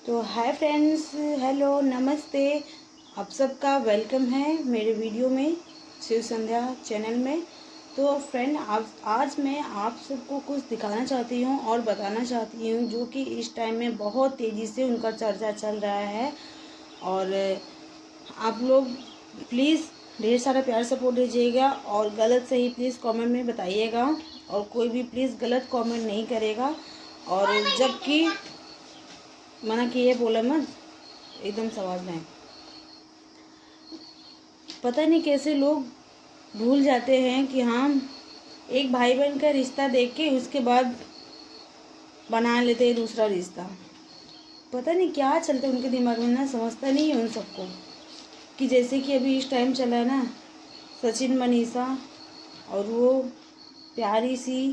तो hi friends, hello, नमस्ते। आप सबका वेलकम है मेरे वीडियो में, शिव संध्या चैनल में। तो फ्रेंड, आज मैं आप सबको कुछ दिखाना चाहती हूँ और बताना चाहती हूँ जो कि इस टाइम में बहुत तेज़ी से उनका चर्चा चल रहा है। और आप लोग प्लीज़ ढेर सारा प्यार सपोर्ट दीजिएगा और गलत सही प्लीज़ कमेंट में बताइएगा, और कोई भी प्लीज़ गलत कमेंट नहीं करेगा। और जबकि मना किए बोला मत, एकदम समझ में। पता नहीं कैसे लोग भूल जाते हैं कि हाँ, एक भाई बहन का रिश्ता देख के उसके बाद बना लेते हैं दूसरा रिश्ता। पता नहीं क्या चलता है उनके दिमाग में ना, समझता नहीं है उन सबको। कि जैसे कि अभी इस टाइम चला है ना, सचिन मनीषा और वो प्यारी सी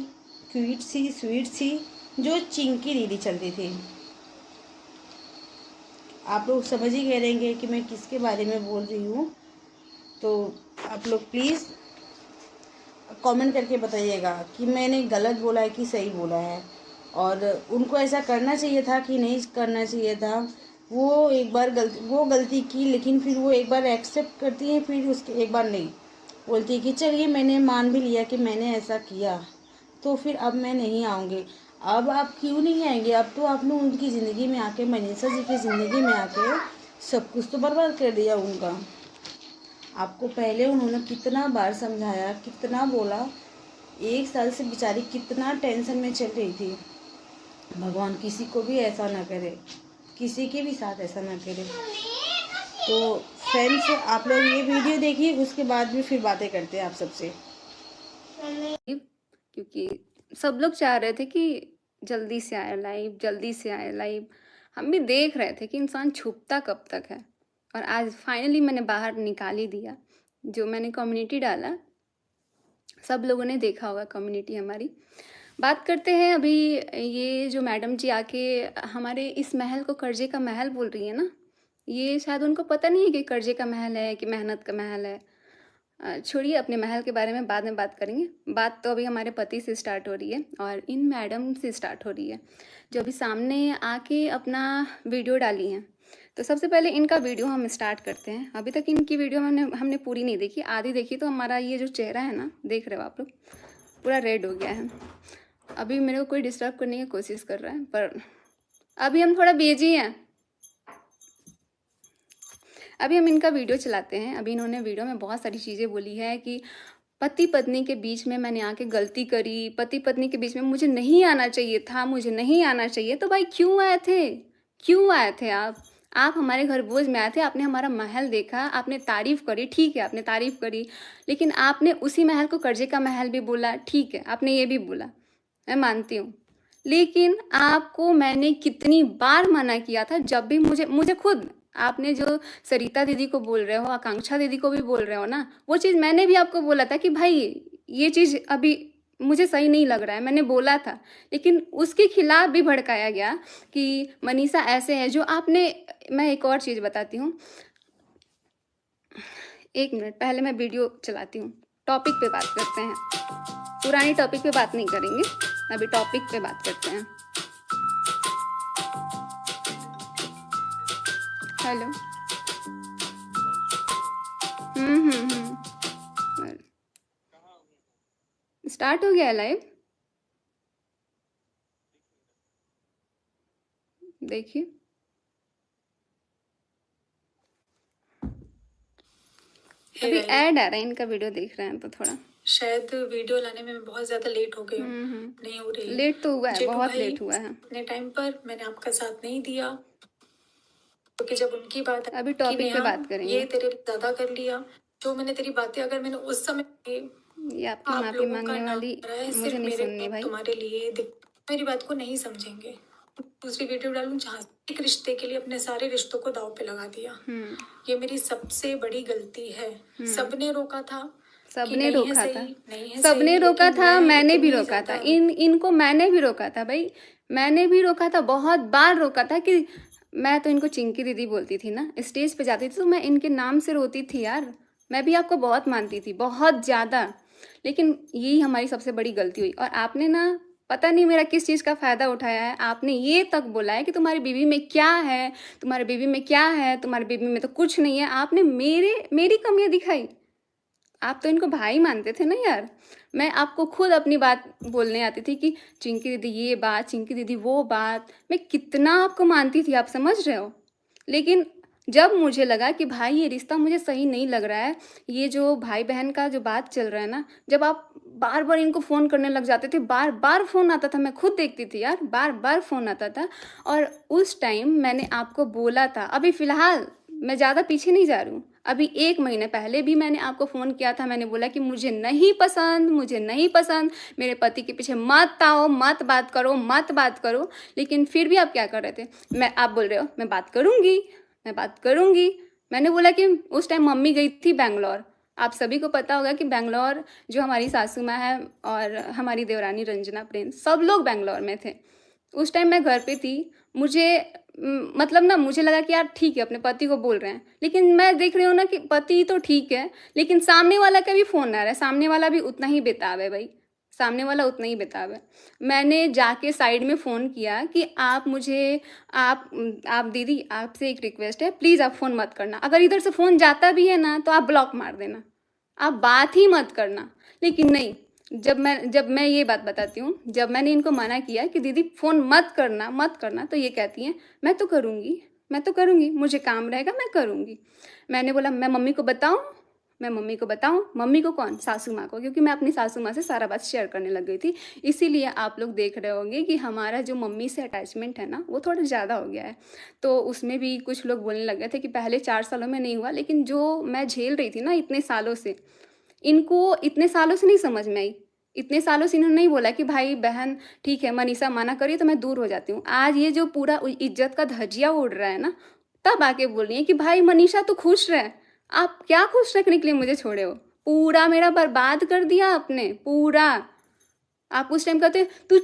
क्यूट सी स्वीट सी जो चिंकी दीदी चलती थी। आप लोग समझ ही गए रहेंगे कि मैं किसके बारे में बोल रही हूँ। तो आप लोग प्लीज़ कमेंट करके बताइएगा कि मैंने गलत बोला है कि सही बोला है, और उनको ऐसा करना चाहिए था कि नहीं करना चाहिए था। वो एक बार गलती की, लेकिन फिर वो एक बार एक्सेप्ट करती है, फिर उसके एक बार नहीं बोलती है कि चलिए मैंने मान भी लिया कि मैंने ऐसा किया, तो फिर अब मैं नहीं आऊँगी। अब आप क्यों नहीं आएंगे? अब तो आपने उनकी ज़िंदगी में आके, मनीषा जी की ज़िंदगी में आके सब कुछ तो बर्बाद कर दिया उनका। आपको पहले उन्होंने कितना बार समझाया, कितना बोला। 1 साल से बेचारी कितना टेंशन में चल रही थी। भगवान किसी को भी ऐसा ना करे, किसी के भी साथ ऐसा ना करे। तो फ्रेंड्स, आप लोग ये वीडियो देखिए, उसके बाद भी फिर बातें करते हैं आप सबसे। क्योंकि सब लोग चाह रहे थे कि जल्दी से आए लाइव, जल्दी से आए लाइव। हम भी देख रहे थे कि इंसान छुपता कब तक है, और आज फाइनली मैंने बाहर निकाल ही दिया। जो मैंने कम्युनिटी डाला, सब लोगों ने देखा होगा कम्युनिटी हमारी। बात करते हैं अभी। ये जो मैडम जी आके हमारे इस महल को कर्जे का महल बोल रही है ना, ये शायद उनको पता नहीं है कि कर्जे का महल है कि मेहनत का महल है। छोड़िए, अपने महल के बारे में बाद में बात करेंगे। बात तो अभी हमारे पति से स्टार्ट हो रही है और इन मैडम से स्टार्ट हो रही है, जो अभी सामने आके अपना वीडियो डाली हैं। तो सबसे पहले इनका वीडियो हम स्टार्ट करते हैं। अभी तक इनकी वीडियो हमने पूरी नहीं देखी, आधी देखी। तो हमारा ये जो चेहरा है ना, देख रहे हो आप लोग, पूरा रेड हो गया है। अभी मेरे को कोई डिस्टर्ब करने की कोशिश कर रहा है, पर अभी हम थोड़ा बिजी हैं। अभी हम इनका वीडियो चलाते हैं। अभी इन्होंने वीडियो में बहुत सारी चीज़ें बोली है कि पति पत्नी के बीच में मैंने आके गलती करी, पति पत्नी के बीच में मुझे नहीं आना चाहिए था, मुझे नहीं आना चाहिए। तो भाई क्यों आए थे? क्यों आए थे आप हमारे घर भोज में आए थे, आपने हमारा महल देखा, आपने तारीफ करी, ठीक है, आपने तारीफ करी। लेकिन आपने उसी महल को कर्जे का महल भी बोला, ठीक है, आपने ये भी बोला, मैं मानती हूँ। लेकिन आपको मैंने कितनी बार मना किया था, जब भी मुझे खुद आपने जो सरिता दीदी को बोल रहे हो, आकांक्षा दीदी को भी बोल रहे हो ना, वो चीज़ मैंने भी आपको बोला था कि भाई ये चीज़ अभी मुझे सही नहीं लग रहा है, मैंने बोला था। लेकिन उसके खिलाफ भी भड़काया गया कि मनीषा ऐसे है जो आपने। मैं एक और चीज़ बताती हूँ, 1 मिनट पहले मैं वीडियो चलाती हूँ। टॉपिक पे बात करते हैं, पुरानी टॉपिक पे बात नहीं करेंगे, अभी टॉपिक पे बात करते हैं। हेलो। स्टार्ट हो गया लाइव, देखिए। अभी ऐड आ रहा है, इनका वीडियो देख रहे हैं तो थोड़ा शायद वीडियो लाने में मैं बहुत ज़्यादा लेट हो गई हूँ। नहीं हो रही, लेट तो हुआ है, बहुत लेट हुआ है। अपने टाइम पर मैंने आपका साथ नहीं दिया, क्योंकि जब उनकी बात अभी टॉपिक पे बात करेंगे। ये तेरे ज़्यादा कर लिया, जो मैंने तेरी बातें अगर मैंने उस समय ये आपकी आप माफी लोगों का मांगने नाम वाली आ रहा है, मुझे सिर्फ नहीं मेरे सुननी भाई। तुम्हारे लिए मेरी बात को नहीं समझेंगे। दूसरी वीडियो डालूं जहाँ एक रिश्ते के लिए अपने सारे रिश्तों को दांव पे लगा दिया। ये मेरी सबसे बड़ी गलती है। सबने रोका था, सबने रोका था, सबने सबने रोका था, मैंने भी रोका था, इनको मैंने भी रोका था भाई, मैंने भी रोका था, बहुत बार रोका था। कि मैं तो इनको चिंकी दीदी बोलती थी ना, स्टेज पे जाती थी तो मैं इनके नाम से रोती थी यार। मैं भी आपको बहुत मानती थी, बहुत ज़्यादा। लेकिन यही हमारी सबसे बड़ी गलती हुई। और आपने ना पता नहीं मेरा किस चीज़ का फ़ायदा उठाया है। आपने ये तक बोला है कि तुम्हारी बीवी में क्या है, तुम्हारी बीवी में क्या है, तुम्हारी बीवी में तो कुछ नहीं है। आपने मेरी कमियाँ दिखाई। आप तो इनको भाई मानते थे ना यार। मैं आपको खुद अपनी बात बोलने आती थी कि चिंकी दीदी ये बात, चिंकी दीदी वो बात। मैं कितना आपको मानती थी, आप समझ रहे हो। लेकिन जब मुझे लगा कि भाई ये रिश्ता मुझे सही नहीं लग रहा है, ये जो भाई बहन का जो बात चल रहा है ना, जब आप बार बार इनको फ़ोन करने लग जाते थे, बार बार फ़ोन आता था, मैं खुद देखती थी यार, बार बार फ़ोन आता था। और उस टाइम मैंने आपको बोला था, अभी फ़िलहाल मैं ज़्यादा पीछे नहीं जा रही हूँ, अभी 1 महीने पहले भी मैंने आपको फ़ोन किया था। मैंने बोला कि मुझे नहीं पसंद, मुझे नहीं पसंद, मेरे पति के पीछे मत आओ, मत बात करो, मत बात करो। लेकिन फिर भी आप क्या कर रहे थे, आप बोल रहे हो मैं बात करूँगी, मैं बात करूँगी। मैंने बोला कि उस टाइम मम्मी गई थी बैंगलोर। आप सभी को पता होगा कि बैंगलोर जो हमारी सासू माँ है और हमारी देवरानी रंजना प्रिंस, सब लोग बैंगलोर में थे। उस टाइम मैं घर पे थी। मुझे मतलब ना, मुझे लगा कि यार ठीक है, अपने पति को बोल रहे हैं, लेकिन मैं देख रही हूँ ना कि पति तो ठीक है, लेकिन सामने वाला का भी फ़ोन आ रहा है। सामने वाला भी उतना ही बेताब है भाई, सामने वाला उतना ही बेताब है। मैंने जाके साइड में फ़ोन किया कि आप मुझे, आप दीदी, आपसे एक रिक्वेस्ट है, प्लीज़ आप फ़ोन मत करना। अगर इधर से फ़ोन जाता भी है ना तो आप ब्लॉक मार देना, आप बात ही मत करना। लेकिन नहीं, जब मैं ये बात बताती हूँ, जब मैंने इनको मना किया कि दीदी फ़ोन मत करना, मत करना, तो ये कहती हैं मैं तो करूँगी, मैं तो करूँगी, मुझे काम रहेगा मैं करूँगी। मैंने बोला मैं मम्मी को बताऊँ, मैं मम्मी को बताऊँ। मम्मी को कौन, सासू माँ को, क्योंकि मैं अपनी सासू माँ से सारा बात शेयर करने लग गई थी। इसीलिए आप लोग देख रहे होंगे कि हमारा जो मम्मी से अटैचमेंट है ना, वो थोड़ा ज़्यादा हो गया है। तो उसमें भी कुछ लोग बोलने लग गए थे कि पहले 4 सालों में नहीं हुआ, लेकिन जो मैं झेल रही थी ना इतने सालों से, इनको इतने सालों से नहीं समझ में आई। इतने सालों से इन्होंने नहीं बोला कि भाई बहन ठीक है, मनीषा मना करी तो मैं दूर हो जाती हूँ। आज ये जो पूरा इज्जत का धज्जिया उड़ रहा है ना, तब आके बोल रही है कि भाई मनीषा तू खुश रह। आप क्या खुश रखने के लिए मुझे छोड़े हो, पूरा मेरा बर्बाद कर दिया आपने, पूरा। आप उस टाइम कहते तू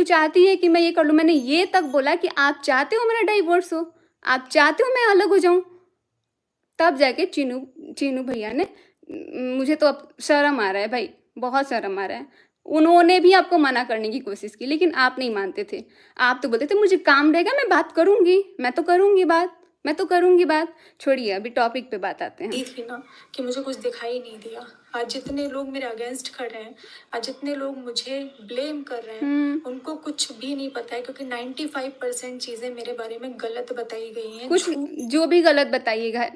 चाहती है कि मैं ये कर लूँ। मैंने ये तक बोला कि आप चाहते हो मेरा डाइवोर्स हो, आप चाहते हो मैं अलग हो जाऊँ। तब जाके चीनू भैया ने, मुझे तो अब शर्म आ रहा है भाई, बहुत शर्म आ रहा है। उन्होंने भी आपको मना करने की कोशिश की, लेकिन आप नहीं मानते थे। आप तो बोलते थे मुझे काम रहेगा मैं बात करूँगी, मैं तो करूँगी बात, मैं तो करूँगी बात। छोड़िए, अभी टॉपिक पे बात आते हैं। दी थी ना कि मुझे कुछ दिखाई नहीं दिया। आज जितने लोग मेरे अगेंस्ट खड़े हैं, आज जितने लोग मुझे ब्लेम कर रहे हैं, उनको कुछ भी नहीं पता है, क्योंकि 95% चीजें मेरे बारे में गलत बताई गई हैं। कुछ जो भी गलत बताइएगा,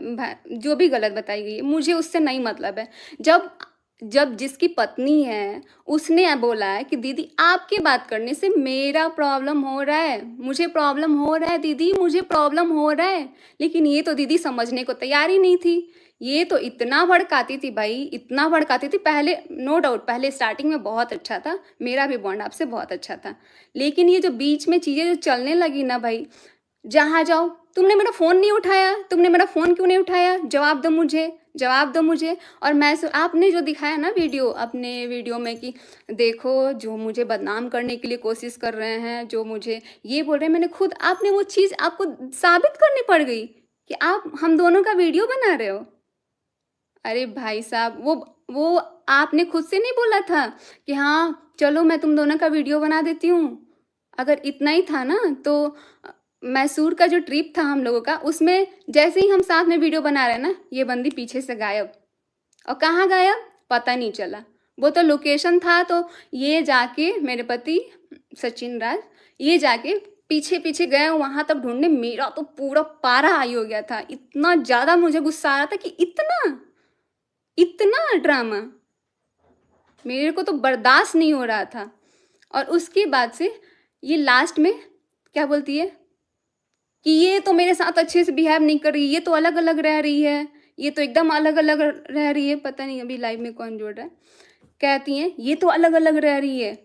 जो भी गलत बताई गई है, मुझे उससे नहीं मतलब है। जब जिसकी पत्नी है उसने बोला है कि दीदी आपके बात करने से मेरा प्रॉब्लम हो रहा है, मुझे प्रॉब्लम हो रहा है दीदी, मुझे प्रॉब्लम हो रहा है, लेकिन ये तो दीदी समझने को तैयार ही नहीं थी। ये तो इतना भड़काती थी भाई, इतना भड़काती थी। पहले नो डाउट, पहले स्टार्टिंग में बहुत अच्छा था, मेरा भी बॉन्ड आपसे बहुत अच्छा था, लेकिन ये जो बीच में चीज़ें जो चलने लगी ना भाई, जहाँ जाओ तुमने मेरा फ़ोन नहीं उठाया, तुमने मेरा फ़ोन क्यों नहीं उठाया, जवाब दो मुझे, जवाब दो मुझे। और आपने जो दिखाया ना वीडियो, अपने वीडियो में कि देखो जो मुझे बदनाम करने के लिए कोशिश कर रहे हैं, जो मुझे ये बोल रहे हैं, मैंने खुद, आपने वो चीज़ आपको साबित करनी पड़ गई कि आप हम दोनों का वीडियो बना रहे हो। अरे भाई साहब, वो आपने खुद से नहीं बोला था कि हाँ चलो मैं तुम दोनों का वीडियो बना देती हूँ। अगर इतना ही था ना तो मैसूर का जो ट्रिप था हम लोगों का, उसमें जैसे ही हम साथ में वीडियो बना रहे हैं ना, ये बंदी पीछे से गायब। और कहाँ गायब पता नहीं चला। वो तो लोकेशन था, तो ये जाके मेरे पति सचिन राज, ये जाके पीछे पीछे गए वहाँ तक ढूंढने। मेरा तो पूरा पारा हाई हो गया था, इतना ज़्यादा मुझे गुस्सा आ रहा था कि इतना इतना ड्रामा मेरे को तो बर्दाश्त नहीं हो रहा था। और उसके बाद से ये लास्ट में क्या बोलती है कि ये तो मेरे साथ अच्छे से बिहेव नहीं कर रही, ये तो अलग अलग रह रही है, ये तो एकदम अलग अलग रह रही है। पता नहीं अभी लाइव में कौन जुड़ रहा है। कहती हैं ये तो अलग अलग रह रही है।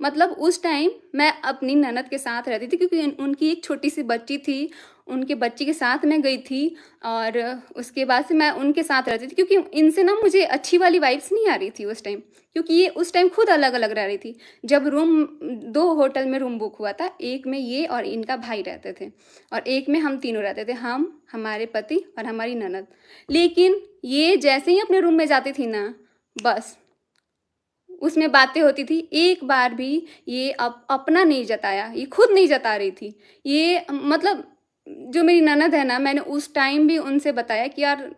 मतलब उस टाइम मैं अपनी ननद के साथ रहती थी, क्योंकि उनकी एक छोटी सी बच्ची थी, उनके बच्ची के साथ मैं गई थी। और उसके बाद से मैं उनके साथ रहती थी, क्योंकि इनसे ना मुझे अच्छी वाली वाइब्स नहीं आ रही थी उस टाइम, क्योंकि ये उस टाइम खुद अलग अलग रह रही थी। जब 2 होटल में रूम बुक हुआ था, एक में ये और इनका भाई रहते थे, और एक में हम तीनों रहते थे, हम, हमारे पति और हमारी ननद। लेकिन ये जैसे ही अपने रूम में जाती थी ना, बस उसमें बातें होती थी, एक बार भी ये अपना नहीं जताया, ये खुद नहीं जता रही थी। ये मतलब जो मेरी ननद है ना, मैंने उस टाइम भी उनसे बताया कि यार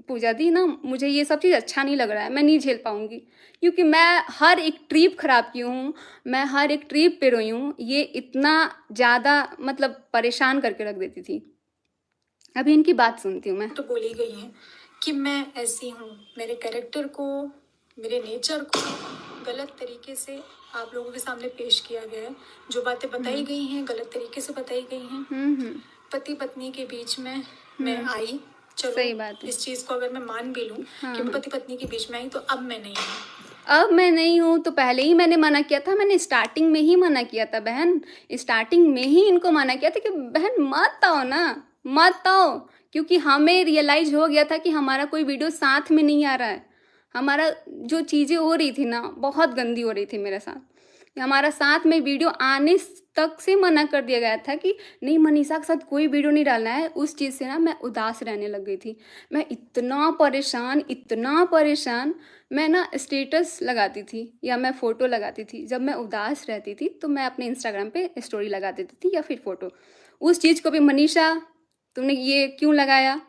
पूजा दी ना, मुझे ये सब चीज़ अच्छा नहीं लग रहा है, मैं नहीं झेल पाऊँगी, क्योंकि मैं हर एक ट्रिप ख़राब की हूँ, मैं हर एक ट्रिप पे रोई हूँ। ये इतना ज़्यादा मतलब परेशान करके रख देती थी। अभी इनकी बात सुनती हूँ मैं। तो बोली गई है कि मैं ऐसी हूँ, मेरे कैरेक्टर को, मेरे नेचर को गलत तरीके से आप लोगों के सामने पेश किया गया है। जो बातें बताई गई हैं गलत तरीके से बताई गई हैं। पति पत्नी के बीच में मैं आई, चलो सही बात है। इस चीज़ को अगर मैं मान भी लूँ कि मैं पति पत्नी के बीच में आई, तो अब मैं नहीं हूँ। अब मैं नहीं हूँ तो पहले ही मैंने मना किया था, मैंने स्टार्टिंग में ही मना किया था बहन, स्टार्टिंग में ही इनको मना किया था कि बहन मत आओ ना, मत आओ, क्योंकि हमें रियलाइज हो गया था कि हमारा कोई वीडियो साथ में नहीं आ रहा है। हमारा जो चीज़ें हो रही थी ना, बहुत गंदी हो रही थी मेरे साथ। हमारा साथ में वीडियो आने तक से मना कर दिया गया था कि नहीं, मनीषा के साथ कोई वीडियो नहीं डालना है। उस चीज़ से ना मैं उदास रहने लग गई थी। मैं इतना परेशान, मैं ना स्टेटस लगाती थी या मैं फ़ोटो लगाती थी। जब मैं उदास रहती थी तो मैं अपने इंस्टाग्राम पे स्टोरी लगा देती थी या फिर फ़ोटो। उस चीज़ को भी, मनीषा तुमने ये क्यों लगाया?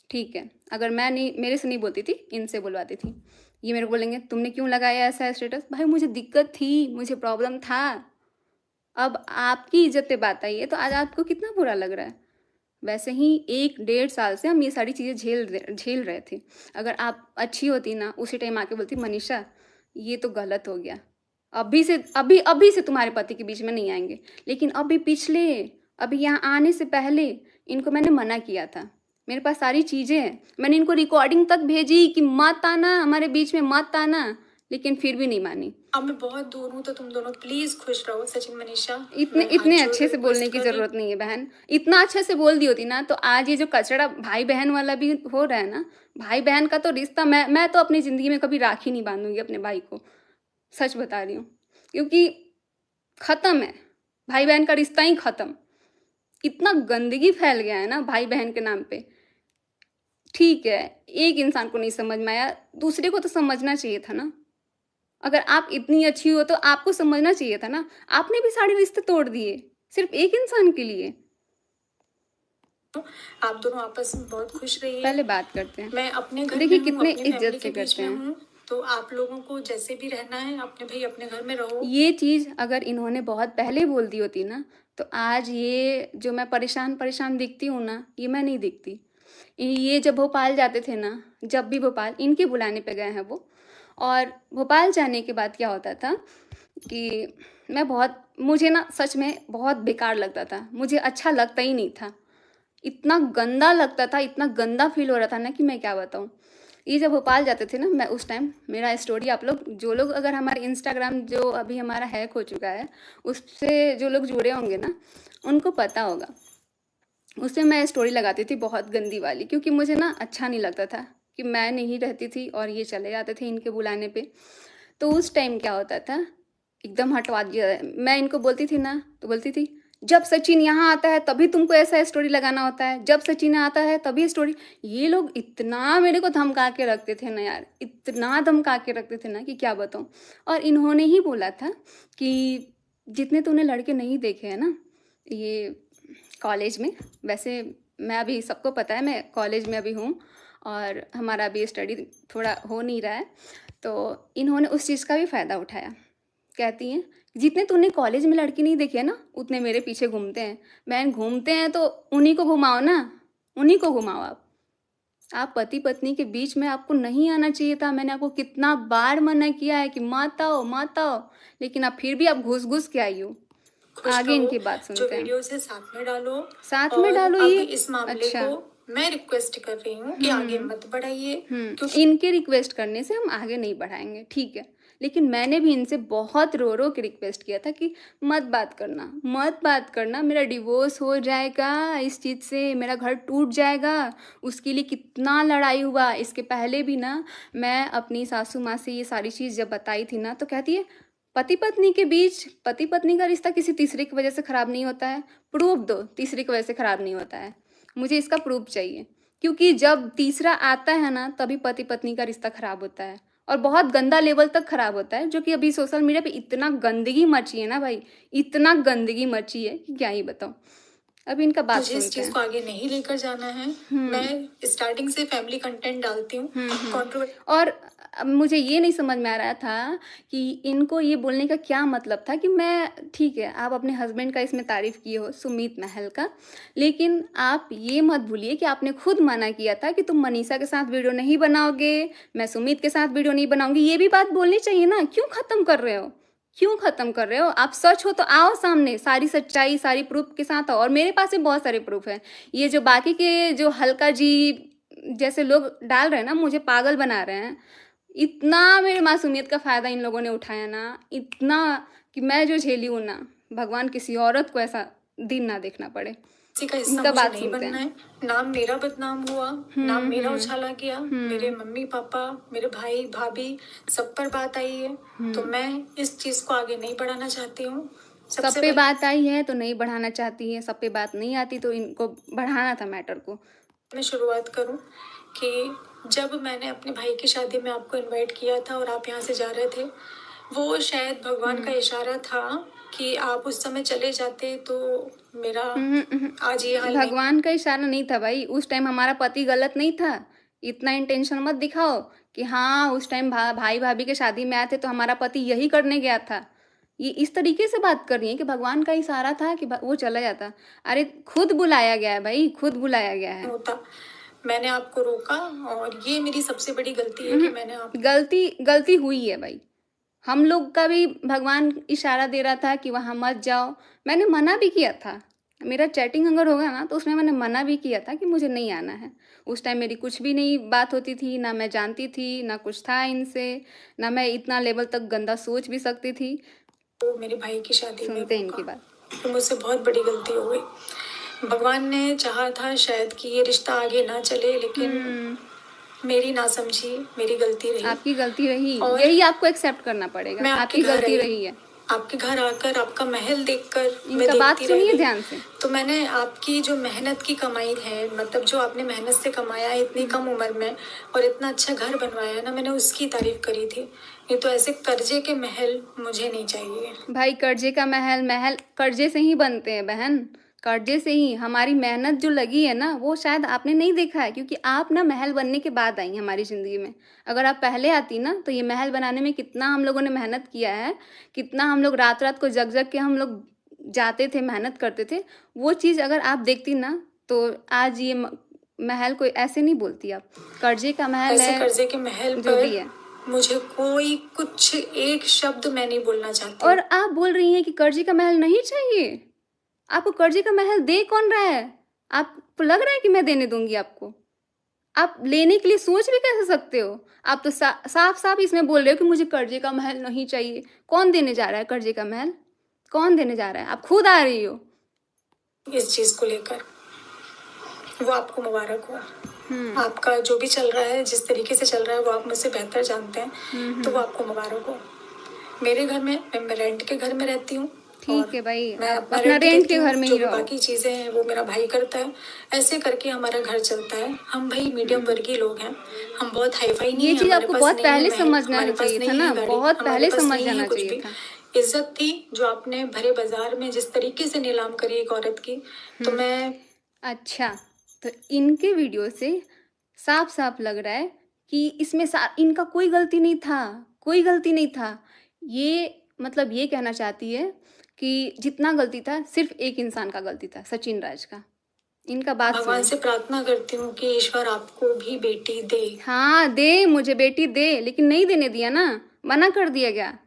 ठीक है, अगर मैं नहीं, मेरे से नहीं बोलती थी, इनसे बुलवाती थी। ये मेरे को बोलेंगे तुमने क्यों लगाया ऐसा स्टेटस? भाई मुझे दिक्कत थी, मुझे प्रॉब्लम था। अब आपकी इज्जत पे बात आई है तो आज आपको कितना बुरा लग रहा है? वैसे ही 1-1.5 साल से हम ये सारी चीज़ें झेल रहे थे। अगर आप अच्छी होती ना, उसी टाइम आके बोलती मनीषा ये तो गलत हो गया, अभी से तुम्हारे पति के बीच में नहीं आएंगे। लेकिन अभी यहाँ आने से पहले इनको मैंने मना किया था। मेरे पास सारी चीज़ें हैं, मैंने इनको रिकॉर्डिंग तक भेजी कि मत आना हमारे बीच में, मत आना, लेकिन फिर भी नहीं मानी। अब मैं बहुत दूर हूँ, तो तुम दोनों प्लीज खुश रहो। सचिन मनीषा, इतने अच्छे से बोलने की जरूरत नहीं है बहन। इतना अच्छे से बोल दी होती ना तो आज ये जो कचरा भाई बहन वाला भी हो रहा है ना, भाई बहन का तो रिश्ता, मैं तो अपनी ज़िंदगी में कभी राखी नहीं बांधूंगी अपने भाई को, सच बता रही हूँ, क्योंकि ख़त्म है, भाई बहन का रिश्ता ही ख़त्म। इतना गंदगी फैल गया है ना भाई बहन के नाम पे। ठीक है, एक इंसान को नहीं समझ में आया, दूसरे को तो समझना चाहिए था ना। अगर आप इतनी अच्छी हो तो आपको समझना चाहिए था ना। आपने भी सारे रिश्ते तोड़ दिए सिर्फ एक इंसान के लिए। आप दोनों आपस में बहुत खुश रहिए। पहले बात करते हैं। मैं अपने घर देखिए में हूँ, कितने अपनी इज्जत फैमिली से के बीच करते में हैं। हूँ, तो आप लोगों को जैसे भी रहना है अपने भाई अपने घर में रहो। ये चीज़ अगर इन्होंने बहुत पहले बोल दी होती ना तो आज ये जो मैं परेशान दिखती हूँ ना, ये मैं नहीं दिखती। ये जब भोपाल जाते थे ना, जब भी भोपाल इनके बुलाने पे गए हैं वो, और भोपाल जाने के बाद क्या होता था कि मुझे ना सच में बहुत बेकार लगता था, मुझे अच्छा लगता ही नहीं था, इतना गंदा लगता था, इतना गंदा फील हो रहा था ना कि मैं क्या बताऊँ। ये जब भोपाल जाते थे ना, मैं उस टाइम, मेरा स्टोरी आप लोग जो लोग अगर हमारे इंस्टाग्राम जो अभी हमारा हैक हो चुका है उससे जो लोग जुड़े होंगे ना उनको पता होगा। उससे मैं स्टोरी लगाती थी बहुत गंदी वाली, क्योंकि मुझे ना अच्छा नहीं लगता था कि मैं नहीं रहती थी और ये चले जाते थे इनके बुलाने पे। तो उस टाइम क्या होता था, एकदम हटवा दिया। मैं इनको बोलती थी ना तो बोलती थी जब सचिन यहाँ आता है तभी तुमको ऐसा स्टोरी लगाना होता है, जब सचिन आता है तभी स्टोरी। ये लोग इतना मेरे को धमका के रखते थे ना यार, इतना धमका के रखते थे ना कि क्या बताऊँ। और इन्होंने ही बोला था कि जितने तूने लड़के नहीं देखे हैं ना ये कॉलेज में, वैसे मैं अभी, सबको पता है मैं कॉलेज में अभी हूँ और हमारा अभी स्टडी थोड़ा हो नहीं रहा है, तो इन्होंने उस चीज़ का भी फ़ायदा उठाया। कहती हैं जितने तूने कॉलेज में लड़की नहीं देखे ना उतने मेरे पीछे घूमते हैं। बहन घूमते हैं तो उन्हीं को घुमाओ ना, उन्हीं को घुमाओ। आप पति पत्नी के बीच में आपको नहीं आना चाहिए था। मैंने आपको कितना बार मना किया है कि मत आओ, लेकिन आप फिर भी आप घुस के आई हो। आगे इनकी बात सुनते हैं। जो वीडियो से साथ में डालो, साथ में डालो। ये इस मामले को मैं रिक्वेस्ट कर रही हूँ कि आगे मत बढ़ाइए, क्योंकि इनके रिक्वेस्ट करने से हम आगे नहीं बढ़ाएंगे, ठीक है। लेकिन मैंने भी इनसे बहुत रो के रिक्वेस्ट किया था कि मत बात करना, मेरा डिवोर्स हो जाएगा इस चीज़ से, मेरा घर टूट जाएगा। उसके लिए कितना लड़ाई हुआ। इसके पहले भी ना मैं अपनी सासू माँ से ये सारी चीज़ जब बताई थी ना तो कहती है पति पत्नी के बीच, पति पत्नी का रिश्ता किसी तीसरे की वजह से ख़राब नहीं होता है। प्रूफ दो तीसरे की वजह से ख़राब नहीं होता है, मुझे इसका प्रूफ चाहिए। क्योंकि जब तीसरा आता है ना तभी पति पत्नी का रिश्ता ख़राब होता है। और बहुत गंदा लेवल तक खराब होता है, जो कि अभी सोशल मीडिया पे इतना गंदगी मची है ना भाई, इतना गंदगी मची है कि क्या ही बताऊं। अब इनका बात मुझे इस सुनते चीज हैं। को आगे नहीं लेकर जाना है। मैं स्टार्टिंग से फैमिली कंटेंट डालती हूँ, कंट्रोवर्सी और अब मुझे ये नहीं समझ में आ रहा था कि इनको ये बोलने का क्या मतलब था कि मैं, ठीक है आप अपने हस्बैंड का इसमें तारीफ किए हो, सुमित महल का, लेकिन आप ये मत भूलिए कि आपने खुद मना किया था कि तुम मनीषा के साथ वीडियो नहीं बनाओगे, मैं सुमित के साथ वीडियो नहीं बनाऊंगी। ये भी बात बोलनी चाहिए ना, क्यों खत्म कर रहे हो, क्यों खत्म कर रहे हो? आप सच हो तो आओ सामने, सारी सच्चाई सारी प्रूफ के साथ आओ, और मेरे पास भी बहुत सारे प्रूफ है। ये जो बाकी के जो हल्का जी जैसे लोग डाल रहे हैं ना, मुझे पागल बना रहे हैं। इतना मेरे मासूमियत का फायदा इन लोगों ने उठाया ना, इतना कि मैं जो झेली हूँ ना, भगवान किसी औरत को ऐसा दिन ना देखना पड़े। का हिस्सा इनका मुझे बात नहीं सुनते बनना हैं। है। नाम मेरा बदनाम हुआ, नाम मेरा उछाला गया, मेरे मम्मी पापा, मेरे भाई भाभी सब पर बात आई है, तो मैं इस चीज को आगे नहीं बढ़ाना चाहती हूँ। सब पे बात आई है तो नहीं बढ़ाना चाहती है, सब पे बात नहीं आती तो इनको बढ़ाना था मैटर को। मैं शुरुआत करूं कि जब मैंने अपने भाई की शादी में आपको इनवाइट किया था और आप यहाँ से जा रहे थे, वो शायद भगवान का इशारा था कि आप उस समय चले जाते तो मेरा आज ये हाल नहीं। भगवान का इशारा नहीं था भाई, उस टाइम हमारा पति गलत नहीं था। इतना इंटेंशन मत दिखाओ कि हाँ उस टाइम भाई भाभी के शादी में आए थे तो हमारा पति यही करने गया था। ये इस तरीके से बात कर रही है कि भगवान का इशारा था कि वो चला जाता। अरे खुद बुलाया गया है भाई, खुद बुलाया गया है। होता, मैंने आपको रोका और ये मेरी सबसे बड़ी गलती है कि मैंने आप गलती हुई है भाई। हम लोग का भी भगवान इशारा दे रहा था कि वहाँ मत जाओ, मैंने मना भी किया था। मेरा चैटिंग अगर होगा ना तो उसमें मैंने मना भी किया था कि मुझे नहीं आना है। उस टाइम मेरी कुछ भी नहीं बात होती थी, ना मैं जानती थी, ना कुछ था इनसे, ना मैं इतना लेवल तक गंदा सोच भी सकती थी। तो मेरे भाई की शादी में सुनते हैं इनकी बात। तो मुझसे बहुत बड़ी गलती हो गई। भगवान ने चाहा था शायद कि ये रिश्ता आगे ना चले, लेकिन मेरी नासमझी मेरी गलती रही। आपकी गलती रही, और यही आपको एक्सेप्ट करना पड़ेगा। मैं आपकी गलती रही है। आपके घर आकर आपका महल देखकर मैं इनका बात देखती रह सुनिए गई। ध्यान से। तो मैंने आपकी जो मेहनत की कमाई है, मतलब जो आपने मेहनत से कमाया है इतनी कम उम्र में और इतना अच्छा घर बनवाया है ना, मैंने उसकी तारीफ करी थी। नहीं तो ऐसे कर्जे के महल मुझे नहीं चाहिए भाई। कर्जे का महल कर्जे से ही बनते हैं बहन, कर्जे से ही। हमारी मेहनत जो लगी है ना वो शायद आपने नहीं देखा है, क्योंकि आप ना महल बनने के बाद आई हमारी ज़िंदगी में। अगर आप पहले आती ना तो ये महल बनाने में कितना हम लोगों ने मेहनत किया है, कितना हम लोग रात रात को जग जग के हम लोग जाते थे, मेहनत करते थे। वो चीज़ अगर आप देखती ना तो आज ये महल कोई ऐसे नहीं बोलती आप। कर्जे का महल है, कर्जे के महल जो भी है। मुझे कोई कुछ एक शब्द मैं नहीं बोलना चाहती। और आप बोल रही हैं कि कर्जे का महल नहीं चाहिए। आपको कर्जे का महल दे कौन रहा है? आपको लग रहा है कि मैं देने दूंगी आपको? आप लेने के लिए सोच भी कैसे सकते हो? आप तो साफ साफ इसमें बोल रहे हो कि मुझे कर्जे का महल नहीं चाहिए। कौन देने जा रहा है कर्जे का महल? कौन देने जा रहा है? आप खुद आ रही हो इस चीज को लेकर। वो आपको मुबारक हो। आपका जो भी चल रहा है, जिस तरीके से चल रहा है, वो आप मुझसे बेहतर जानते हैं, तो वो आपको मुबारक हो। मेरे घर में, मैं रेंट के घर में रहती हूँ। ठीक है भाई, मैं अपना रेंट के घर में ही रहो। बाकी चीजें हैं वो मेरा भाई करता है। ऐसे करके हमारा घर चलता है। हम भाई मीडियम वर्गीय लोग हैं, हम बहुत हाईफाई नहीं है। ये चीज आपको बहुत पहले समझना चाहिए था ना, बहुत पहले समझ जाना कुछ चाहिए भी था। इज्जत थी जो आपने भरे बाजार में जिस तरीके से नीलाम करी एक औरत की, तो मैं अच्छा, तो इनके वीडियो से साफ साफ लग रहा है कि इसमें इनका कोई गलती नहीं था, कोई गलती नहीं था। ये मतलब ये कहना चाहती है कि जितना गलती था सिर्फ एक इंसान का गलती था, सचिन राज का। इनका बात भगवान से प्रार्थना करती हूँ कि ईश्वर आपको भी बेटी दे। हाँ दे, मुझे बेटी दे, लेकिन नहीं देने दिया ना, मना कर दिया गया,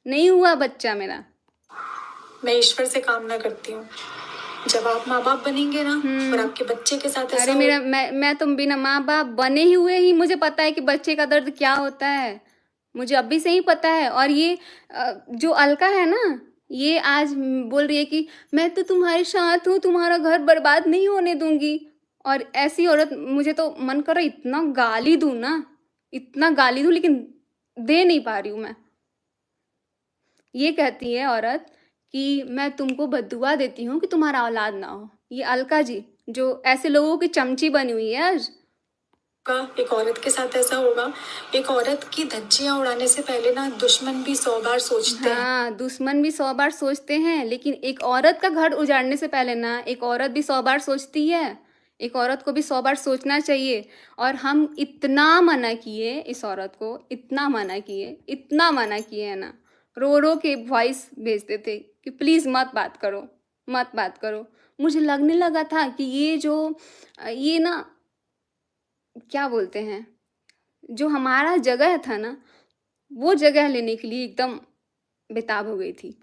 नहीं हुआ बच्चा मेरा। मैं ईश्वर से कामना करती हूँ जब आप माँ बाप बनेंगे ना और आपके बच्चे के साथ अरे मेरा मैं तो बिना माँ बाप बने ही हुए ही मुझे पता है कि बच्चे का दर्द क्या होता है, मुझे अभी से ही पता है। और ये जो अलका है ना, ये आज बोल रही है कि मैं तो तुम्हारे साथ हूँ, तुम्हारा घर बर्बाद नहीं होने दूंगी। और ऐसी औरत मुझे तो मन कर रहा है इतना गाली दूँ ना, इतना गाली दूँ, लेकिन दे नहीं पा रही हूँ मैं। ये कहती है औरत कि मैं तुमको बद्दुआ देती हूँ कि तुम्हारा औलाद ना हो। ये अलका जी जो ऐसे लोगों की चमची बनी हुई है आज, एक औरत के साथ ऐसा होगा। एक औरत की धज्जियां उड़ाने से पहले ना दुश्मन भी 100 बार सोचते हैं। हाँ, दुश्मन भी 100 बार सोचते हैं, लेकिन एक औरत का घर उजाड़ने से पहले ना एक औरत भी 100 बार सोचती है। एक औरत को भी 100 बार सोचना चाहिए। और हम इतना मना किए इस औरत को, इतना मना किए ना, रो के वॉइस भेजते थे कि प्लीज़ मत बात करो, मत बात करो। मुझे लगने लगा था कि ये ना क्या बोलते हैं, जो हमारा जगह था ना, वो जगह लेने के लिए एकदम बेताब हो गई थी।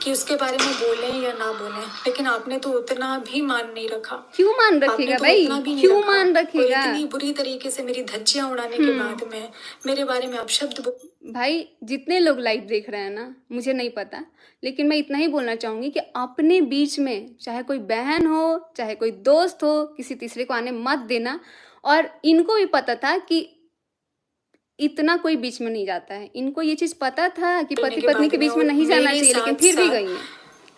कि उसके बारे में बोलें या ना बोलें, लेकिन आपने तो उतना भी मान नहीं रखा। क्यों मान आपने रखेगा तो भाई, उतना भी नहीं क्यों रखा। मान और रखेगा इतनी बुरी तरीके से मेरी धज्जियां उड़ाने के बाद में मेरे बारे में आप शब्द भाई। जितने लोग लाइव देख रहे हैं ना, मुझे नहीं पता, लेकिन मैं इतना ही बोलना चाहूँगी कि अपने बीच में चाहे कोई बहन हो, चाहे कोई दोस्त हो, किसी तीसरे को आने मत देना। और इनको भी पता था कि इतना कोई बीच में नहीं जाता है। इनको ये चीज़ पता था कि बोलने पति के पत्नी बाद के में बीच में और नहीं जाना मेरे चाहिए, लेकिन साथ फिर भी साथ गई हैं,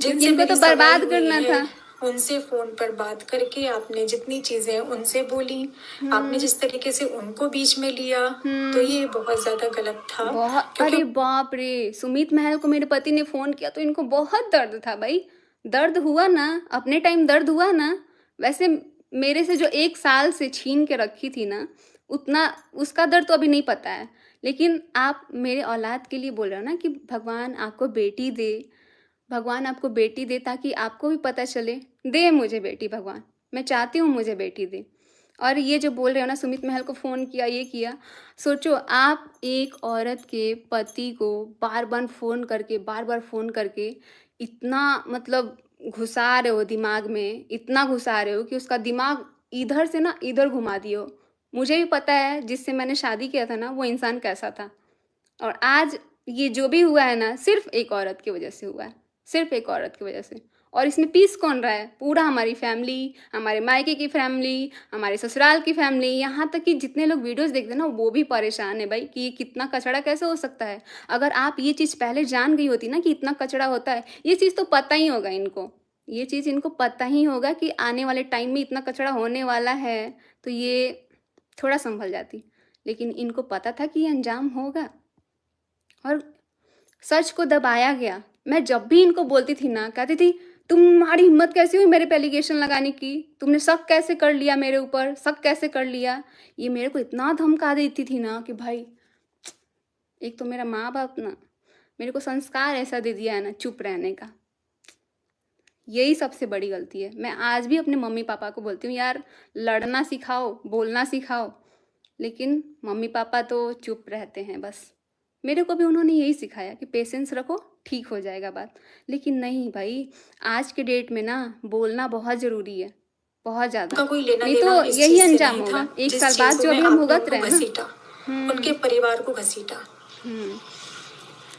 क्योंकि जिनसे इनको मेरी तो सगाई बर्बाद हुई करना है था। उनसे फोन पर बात करके आपने जितनी चीजें उनसे बोली, आपने जिस तरीके से उनको बीच में लिया, तो ये बहुत ज्यादा गलत था। बहुत, क्योंकि अरे बाप रे, सुमित महल को मेरे पति ने फ़ोन किया तो इनको बहुत दर्द था भाई। दर्द हुआ ना, अपने टाइम दर्द हुआ ना। वैसे मेरे से जो 1 साल से छीन के रखी थी ना, उतना उसका दर्द तो अभी नहीं पता है। लेकिन आप मेरे औलाद के लिए बोल रहे हो ना कि भगवान आपको बेटी दे, भगवान आपको बेटी दे ताकि आपको भी पता चले। दे मुझे बेटी भगवान, मैं चाहती हूँ मुझे बेटी दे। और ये जो बोल रहे हो ना, सुमित महल को फ़ोन किया, ये किया, सोचो आप एक औरत के पति को बार बार फ़ोन करके इतना मतलब घुसा रहे हो दिमाग में, इतना घुसा रहे हो कि उसका दिमाग इधर से ना इधर घुमा दिए हो। मुझे भी पता है जिससे मैंने शादी किया था ना, वो इंसान कैसा था। और आज ये जो भी हुआ है ना, सिर्फ एक औरत की वजह से हुआ है, सिर्फ एक औरत की वजह से। और इसमें पीस कौन रहा है? पूरा हमारी फैमिली, हमारे मायके की फैमिली, हमारे ससुराल की फैमिली, यहाँ तक कि जितने लोग वीडियोस देखते हैं ना, वो भी परेशान है भाई कि ये कितना कचरा कैसे हो सकता है। अगर आप ये चीज़ पहले जान गई होती ना कि इतना कचरा होता है, ये चीज़ तो पता ही होगा इनको, ये चीज़ इनको पता ही होगा कि आने वाले टाइम में इतना कचरा होने वाला है, तो ये थोड़ा संभल जाती। लेकिन इनको पता था कि ये अंजाम होगा और सच को दबाया गया। मैं जब भी इनको बोलती थी ना, कहती थी तुम्हारी हिम्मत कैसे हुई मेरे पे एलिगेशन लगाने की, तुमने शक कैसे कर लिया मेरे ऊपर, शक कैसे कर लिया। ये मेरे को इतना धमका देती थी ना कि भाई, एक तो मेरा माँ बाप ना मेरे को संस्कार ऐसा दे दिया है ना चुप रहने का, यही सबसे बड़ी गलती है। मैं आज भी अपने मम्मी पापा को बोलती हूँ यार लड़ना सिखाओ, बोलना सिखाओ, लेकिन मम्मी पापा तो चुप रहते हैं बस। मेरे को भी उन्होंने यही सिखाया कि पेशेंस रखो, ठीक हो जाएगा बात। लेकिन नहीं भाई, आज के डेट में ना बोलना बहुत ज़रूरी है, बहुत ज़्यादा, का कोई लेना नहीं देना तो इस यही चीज से अंजाम नहीं था, होगा। एक जिस साल बाद चीजों जो में अभी हम आपने भुगत उनको रहे हैं ना, घसीटा, उनके परिवार को घसीटा।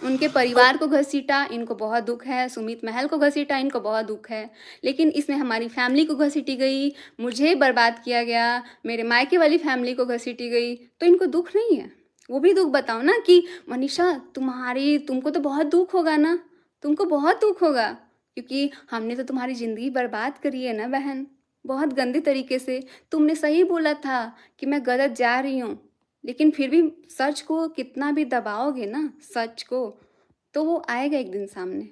उनके परिवार को घसीटा, इनको बहुत दुख है। सुमित महल को घसीटा, इनको बहुत दुख है। लेकिन इसमें हमारी फैमिली को घसीटी गई, मुझे बर्बाद किया गया, मेरे मायके वाली फैमिली को घसीटी गई, तो इनको दुख नहीं है। वो भी दुख बताओ ना कि मनीषा तुमको तो बहुत दुख होगा ना, तुमको बहुत दुख होगा, क्योंकि हमने तो तुम्हारी ज़िंदगी बर्बाद करी है ना बहन, बहुत गंदे तरीके से। तुमने सही बोला था कि मैं गलत जा रही हूँ, लेकिन फिर भी सच को कितना भी दबाओगे ना, सच को, तो वो आएगा एक दिन सामने।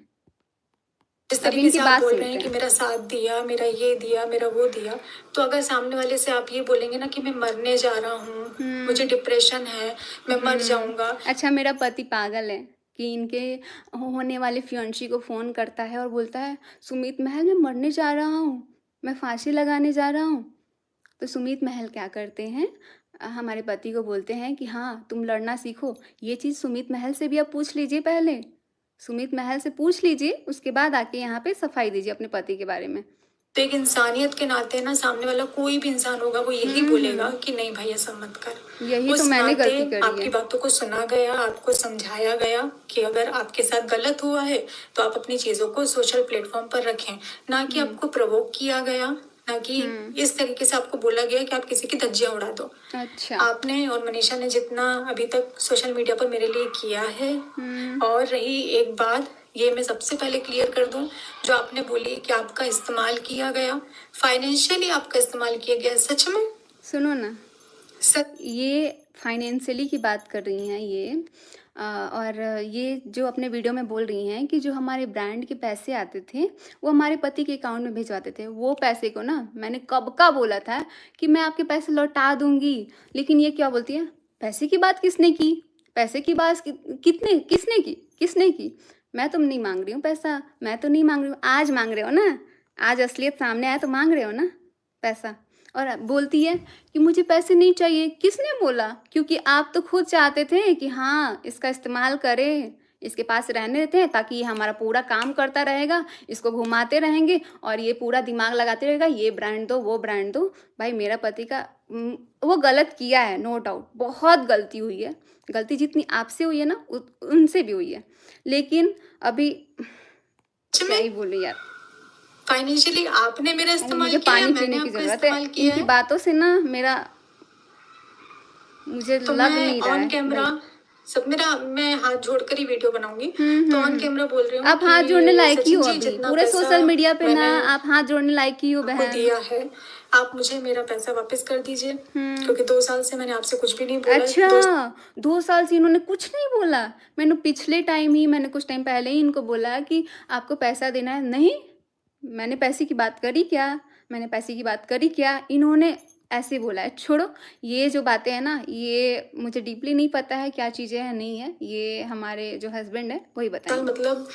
जिस अब तरीके इनकी से आप बात बोल सुनते रहे हैं कि हैं। मेरा साथ दिया, मेरा ये दिया, मेरा वो दिया, तो अगर सामने वाले से आप ये बोलेंगे ना कि मैं मरने जा रहा हूँ, मुझे डिप्रेशन है, मैं मर जाऊंगा। अच्छा, मेरा पति पागल है कि इनके होने वाले फियांसी को फ़ोन करता है और बोलता है सुमित महल मैं मरने जा रहा हूँ, मैं फांसी लगाने जा रहा हूँ। तो सुमित महल क्या करते हैं, हमारे पति को बोलते हैं कि हाँ तुम लड़ना सीखो। ये चीज़ सुमित महल से भी आप पूछ लीजिए, पहले सुमित महल से पूछ लीजिए, उसके बाद आके यहाँ पे सफाई दीजिए अपने पति के बारे में। तो एक इंसानियत के नाते ना सामने वाला कोई भी इंसान होगा वो यही बोलेगा कि नहीं भाई ऐसा मत कर। यही उस तो मैंने नाते गलती करी आपकी है। बातों को सुना गया, आपको समझाया गया कि अगर आपके साथ गलत हुआ है तो आप अपनी चीजों को सोशल प्लेटफॉर्म पर रखें, ना कि आपको प्रवोक किया गया, ना कि इस तरीके से आपको बोला गया कि आप किसी की धज्जियां उड़ा दो। अच्छा, आपने और मनीषा ने जितना अभी तक सोशल मीडिया पर मेरे लिए किया है, और रही एक बात, ये मैं सबसे पहले क्लियर कर दूं, जो आपने बोली कि आपका इस्तेमाल किया गया, फाइनेंशियली आपका इस्तेमाल किया गया, सच में सुनो ना, ये फाइनेंशियली की बात कर रही हैं ये और ये जो अपने वीडियो में बोल रही हैं कि जो हमारे ब्रांड के पैसे आते थे वो हमारे पति के अकाउंट में भिजवाते थे। वो पैसे को ना मैंने कब का बोला था कि मैं आपके पैसे लौटा दूंगी, लेकिन ये क्या बोलती है, पैसे की बात किसने की, पैसे की बात किसने की। मैं तुम नहीं मांग रही हूँ पैसा, मैं तो नहीं मांग रही हूँ। आज मांग रहे हो ना, आज असलियत सामने आया तो मांग रहे हो ना पैसा। और बोलती है कि मुझे पैसे नहीं चाहिए। किसने बोला? क्योंकि आप तो खुद चाहते थे कि हाँ इसका इस्तेमाल करें, इसके पास रहने देते हैं ताकि ये हमारा पूरा काम करता रहेगा, इसको घुमाते रहेंगे और ये पूरा दिमाग लगाते रहेगा, ये ब्रांड दो वो ब्रांड दो। भाई मेरा पति का वो गलत किया है, नो डाउट बहुत गलती हुई है। गलती जितनी आपसे हुई है ना उनसे भी हुई है, लेकिन अभी क्या ही बोले यार। फाइनेंशियली आपने मेरा इस्तेमाल मुझे किया, पानी मैंने पीने की आपका जरूरत है। इस्तेमाल किया इनकी है। बातों से ना मेरा मुझे तो लग मैं नहीं रहा ऑन है कैमरा सब मैं हाथ जोड़कर ही वीडियो बनाऊंगी। तो ऑन हम्म। कैमरा बोल रही हूँ आप हाथ जोड़ने कि लायक ही हो सचिन जी, अभी जितना पूरे पैसा सोशल मीडिया पे ना, मैंने आप हाथ जोड़ने लायक ही हो आपको बहन। दिया है, आप मुझे मेरा पैसा वापस कर दीजिए, क्योंकि 2 साल से मैंने आपसे कुछ भी नहीं बोला। अच्छा 2 साल से इन्होंने कुछ नहीं बोला? मैंने पिछले टाइम ही, मैंने कुछ टाइम पहले ही इनको बोला कि आपको पैसा देना है। नहीं, मैंने पैसे की बात करी क्या? मैंने पैसे की बात करी क्या? इन्होंने ऐसे बोला है। छोड़ो ये जो बातें हैं ना, ये मुझे डीपली नहीं पता है क्या चीज़ें हैं नहीं है, ये हमारे जो हस्बैंड है वही बताएंगे। मतलब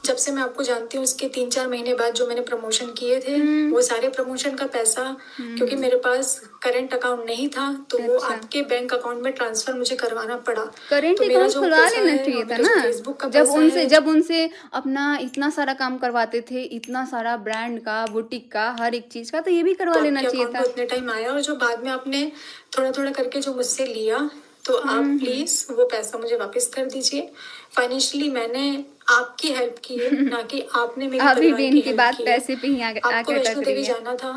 जब से मैं आपको जानती हूँ उसके 3-4 महीने बाद जो मैंने प्रमोशन किए थे, वो सारे प्रमोशन का पैसा, क्योंकि मेरे पास करंट अकाउंट नहीं था तो वो अच्छा। आपके बैंक अकाउंट में ट्रांसफर मुझे करवाना पड़ा। करेंट तो मेरा अकाउंट जो खुलवा पैसा लेना है चाहिए और था मेरा जो ना, फेसबुक का पैसा है, जब उनसे अपना इतना सारा काम करवाते थे, इतना सारा ब्रांड का, बुटीक का, हर एक चीज का, तो ये भी करवा तो लेना आपके चाहिए अकाउंट था। में उतने टाइम आया, और जो बाद में आपने थोड़ा थोड़ा करके जो मुझसे लिया, तो आप प्लीज वो पैसा मुझे वापस कर दीजिए। फाइनेंशियली मैंने आपकी हेल्प की है, ना कि आपने मेरे अभी परिवार भी की इनकी हेल्प बात की है। पैसे पे ही आपको आके वैष्णो अटक देवी रही है। जाना था,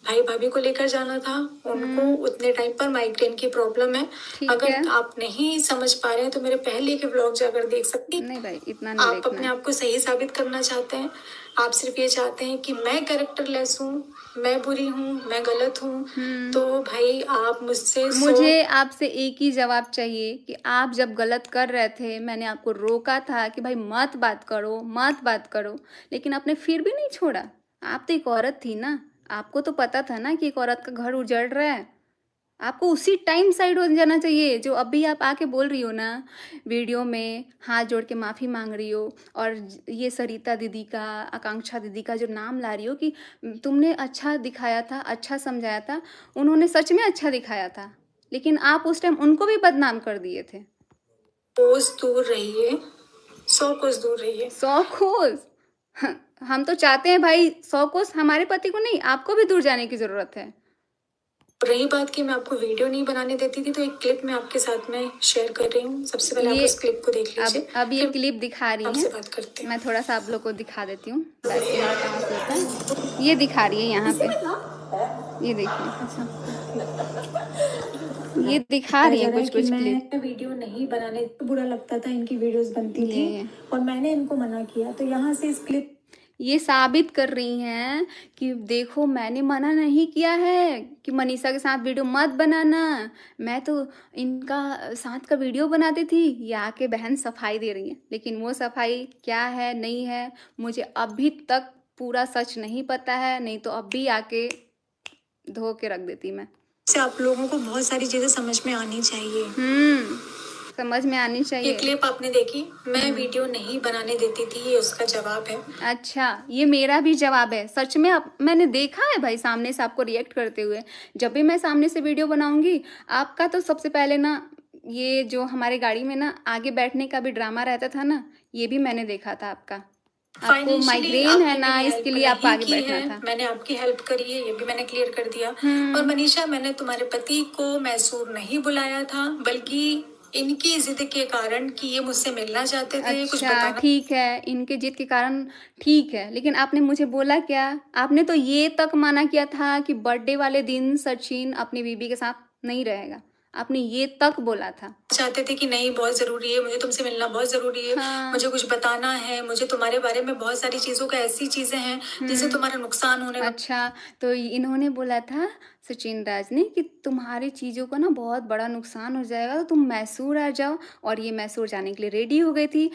भाई भाभी को लेकर जाना था, उनको उतने टाइम पर माइग्रेन की प्रॉब्लम है। ठीक है। अगर आप नहीं समझ पा रहे हैं तो मेरे पहले के व्लॉग जाकर देख सकती हैं। नहीं भाई इतना नहीं आप देखना अपने है। आप को सही साबित करना चाहते हैं, आप सिर्फ ये चाहते हैं कि मैं कैरेक्टरलेस हूँ, मैं बुरी हूँ, मैं गलत हूँ, तो भाई आप मुझसे मुझे आपसे एक ही जवाब चाहिए कि आप जब गलत कर रहे थे, मैंने आपको रोका था कि भाई मत बात करो, लेकिन आपने फिर भी नहीं छोड़ा। आप तो एक औरत थी ना, आपको तो पता था ना कि एक औरत का घर उजड़ रहा है। आपको उसी टाइम साइड हो जाना चाहिए। जो अभी आप आके बोल रही हो ना वीडियो में, हाथ जोड़ के माफ़ी मांग रही हो, और ये सरिता दीदी का, आकांक्षा दीदी का जो नाम ला रही हो कि तुमने अच्छा दिखाया था, अच्छा समझाया था, उन्होंने सच में अच्छा दिखाया था, लेकिन आप उस टाइम उनको भी बदनाम कर दिए थे। कोस दूर रहिए, 100 कोस दूर रहिए। 100 कोस? हम तो चाहते हैं भाई 100 कोस हमारे पति को नहीं, आपको भी दूर जाने की ज़रूरत है। रही बात कि मैं आपको वीडियो नहीं बनाने देती थी, तो एक क्लिप मैं आपके साथ में शेयर कर रही हूँ। सबसे पहले आप उस क्लिप को देख लीजिए। अब ये क्लिप दिखा रही आपसे है, बात करते हैं। मैं थोड़ा सा आप लोग को दिखा देती हूँ। कहाँ से होता है ये दिखा रही है यहाँ पे, ये देखिए, ये दिखा रही है कुछ कुछ क्लिप। मैं वीडियो नहीं बनाने, तो बुरा लगता था, इनकी वीडियोस बनती थी और मैंने इनको मना किया, तो यहाँ से इस क्लिप ये साबित कर रही हैं कि देखो मैंने मना नहीं किया है कि मनीषा के साथ वीडियो मत बनाना, मैं तो इनका साथ का वीडियो बनाती थी। ये आके बहन सफाई दे रही है, लेकिन वो सफाई क्या है नहीं है मुझे अभी तक पूरा सच नहीं पता है, नहीं तो अभी आके धो के रख देती मैं। से आप लोगों को बहुत सारी चीजें समझ में आनी चाहिए। समझ में आनी चाहिए। ये क्लिप आपने देखी, मैं वीडियो नहीं बनाने देती थी, ये उसका जवाब है। अच्छा ये मेरा भी जवाब है। सच में मैंने देखा है भाई सामने से आपको रिएक्ट करते हुए। जब भी मैं सामने से वीडियो बनाऊंगी आपका, तो सबसे पहले ना ये जो हमारे गाड़ी में ना आगे बैठने का भी ड्रामा रहता था ना, ये भी मैंने देखा था आपका। आपको माइग्रेन है ना, इसके लिए आप आगे बैठना था। मैंने आपकी हेल्प करी है, ये भी मैंने क्लियर कर दिया। और मनीषा, मैंने तुम्हारे पति को मैसूर नहीं बुलाया था, बल्कि इनकी जिद के कारण कि ये मुझसे मिलना चाहते थे। कुछ अच्छा ठीक है, इनके जिद के कारण ठीक है, लेकिन आपने मुझे बोला क्या? आपने तो ये तक माना किया था कि बर्थडे वाले दिन सचिन अपनी बीबी के साथ नहीं रहेगा। आपने ये तक बोला था। चाहते थे कि नहीं बहुत जरूरी है, मुझे तुमसे मिलना बहुत जरूरी है, हाँ। मुझे कुछ बताना है, मुझे तुम्हारे बारे में बहुत सारी चीजों का ऐसी चीजें हैं जिससे तुम्हारा नुकसान होने वाला। अच्छा, तो इन्होंने बोला था सचिन राज ने कि तुम्हारी चीज़ों को ना बहुत बड़ा नुकसान हो जाएगा, तो तुम मैसूर आ जाओ, और ये मैसूर जाने के लिए रेडी हो गई थी।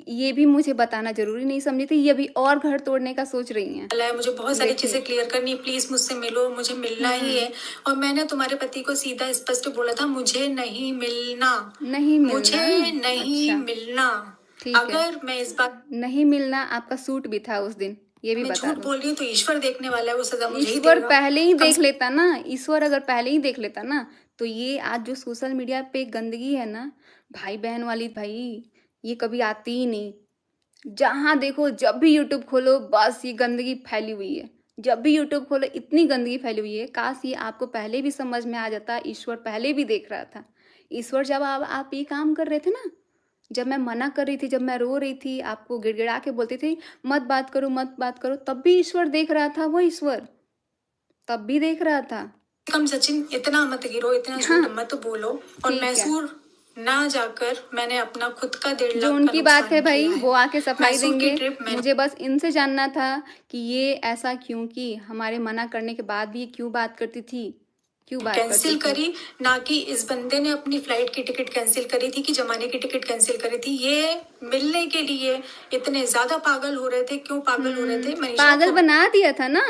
ये भी मुझे बताना ज़रूरी नहीं समझी थी, ये अभी और घर तोड़ने का सोच रही हैं। है, मुझे बहुत सारी देखिए। चीजें क्लियर करनी है, प्लीज मुझसे मिलो, मुझे मिलना ही है। और मैंने तुम्हारे पति को सीधा स्पष्ट बोला था, मुझे नहीं मिलना, नहीं मिलना। मुझे नहीं अच्छा, मिलना। ठीक है। अगर मैं इस बात नहीं मिलना आपका सूट भी था उस दिन, ये भी मैं बता झूठ दो। बोल रही हूँ तो ईश्वर देखने वाला है, वो सजा मुझे ही ईश्वर देगा। पहले ही कम देख लेता ना, ईश्वर अगर पहले ही देख लेता ना, तो ये आज जो सोशल मीडिया पे गंदगी है ना, भाई बहन वाली, भाई ये कभी आती ही नहीं। जहाँ देखो, जब भी यूट्यूब खोलो, बस ये गंदगी फैली हुई है। जब भी यूट्यूब खोलो इतनी गंदगी फैली हुई है। काश ये आपको पहले भी समझ में आ जाता, ईश्वर पहले भी देख रहा था। ईश्वर जब आप ये काम कर रहे थे ना, जब मैं मना कर रही थी, जब मैं रो रही थी, आपको गिड़गिड़ा के बोलती थी मत बात करो, मत बात करो, तब भी ईश्वर देख रहा था। वो ईश्वर तब भी देख रहा था। कम सचिन इतना मत गिरो, इतना झूठ हाँ, मत बोलो। और ठीक है। मैसूर ना जाकर मैंने अपना खुद का 1.5 जो लाख का उनकी बात है नुकसान भाई, किया है। वो आके सफाई मैसूर की देंगे। ट्रिप मैंने मुझे बस इनसे जानना था कि ये ऐसा क्यों, कि हमारे मना करने के बाद भी ये क्यों बात करती थी, क्यों बात करती कैंसिल थी। करी, ना कि इस बंदे ने अपनी फ्लाइट की टिकट कैंसिल करी थी, कि जमाने की टिकट कैंसिल करी थी। ये मिलने के लिए इतने ज्यादा पागल हो रहे थे। क्यों पागल हो रहे थे? मनीषा पागल को बना दिया था ना,